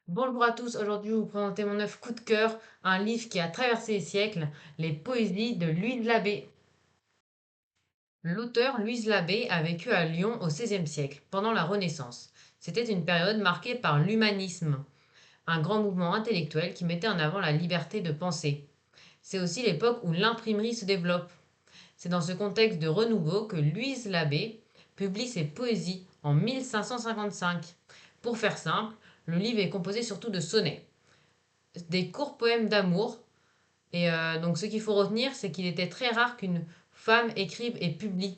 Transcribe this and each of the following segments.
Bonjour à tous, aujourd'hui je vais vous présenter mon œuvre coup de cœur, un livre qui a traversé les siècles, les poésies de Louise Labbé. L'auteur Louise Labbé a vécu à Lyon au XVIe siècle, pendant la Renaissance. C'était une période marquée par l'humanisme, un grand mouvement intellectuel qui mettait en avant la liberté de penser. C'est aussi l'époque où l'imprimerie se développe. C'est dans ce contexte de renouveau que Louise Labbé publie ses poésies en 1555. Pour faire simple, le livre est composé surtout de sonnets, des courts poèmes d'amour. Donc ce qu'il faut retenir, c'est qu'il était très rare qu'une femme écrive et publie.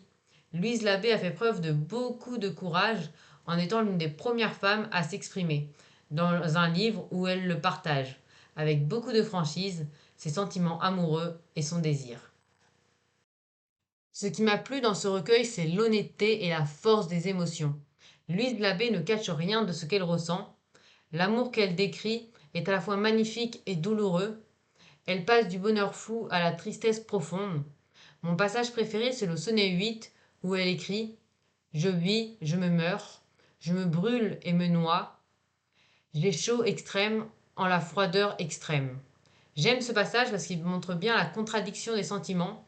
Louise Labbé a fait preuve de beaucoup de courage en étant l'une des premières femmes à s'exprimer dans un livre où elle le partage, avec beaucoup de franchise, ses sentiments amoureux et son désir. Ce qui m'a plu dans ce recueil, c'est l'honnêteté et la force des émotions. Louise Labbé ne cache rien de ce qu'elle ressent. L'amour qu'elle décrit est à la fois magnifique et douloureux. Elle passe du bonheur fou à la tristesse profonde. Mon passage préféré, c'est le sonnet 8 où elle écrit: Je vis, je me meurs, je me brûle et me noie, j'ai chaud extrême en la froideur extrême. J'aime ce passage parce qu'il montre bien la contradiction des sentiments.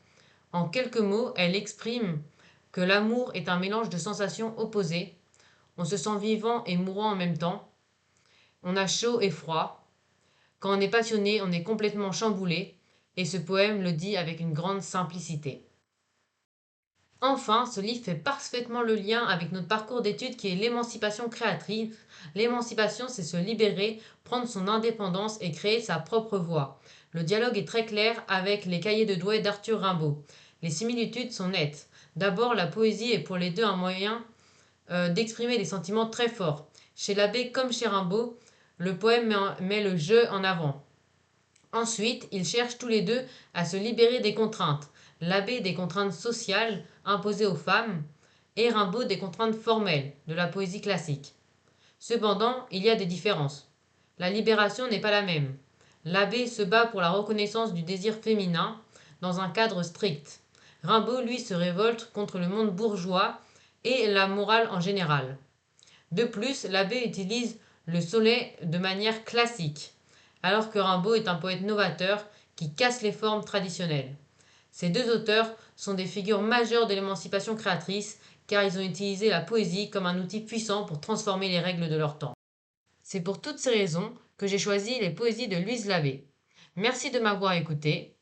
En quelques mots, elle exprime que l'amour est un mélange de sensations opposées. On se sent vivant et mourant en même temps. On a chaud et froid. Quand on est passionné, on est complètement chamboulé. Et ce poème le dit avec une grande simplicité. Enfin, ce livre fait parfaitement le lien avec notre parcours d'études qui est l'émancipation créatrice. L'émancipation, c'est se libérer, prendre son indépendance et créer sa propre voix. Le dialogue est très clair avec les cahiers de Douai d'Arthur Rimbaud. Les similitudes sont nettes. D'abord, la poésie est pour les deux un moyen d'exprimer des sentiments très forts. Chez l'abbé comme chez Rimbaud, le poème met le jeu en avant. Ensuite, ils cherchent tous les deux à se libérer des contraintes. L'abbé des contraintes sociales imposées aux femmes et Rimbaud des contraintes formelles de la poésie classique. Cependant, il y a des différences. La libération n'est pas la même. L'abbé se bat pour la reconnaissance du désir féminin dans un cadre strict. Rimbaud, lui, se révolte contre le monde bourgeois et la morale en général. De plus, l'abbé utilise le sonnet de manière classique, alors que Rimbaud est un poète novateur qui casse les formes traditionnelles. Ces deux auteurs sont des figures majeures de l'émancipation créatrice car ils ont utilisé la poésie comme un outil puissant pour transformer les règles de leur temps. C'est pour toutes ces raisons que j'ai choisi les poésies de Louise Labbé. Merci de m'avoir écouté.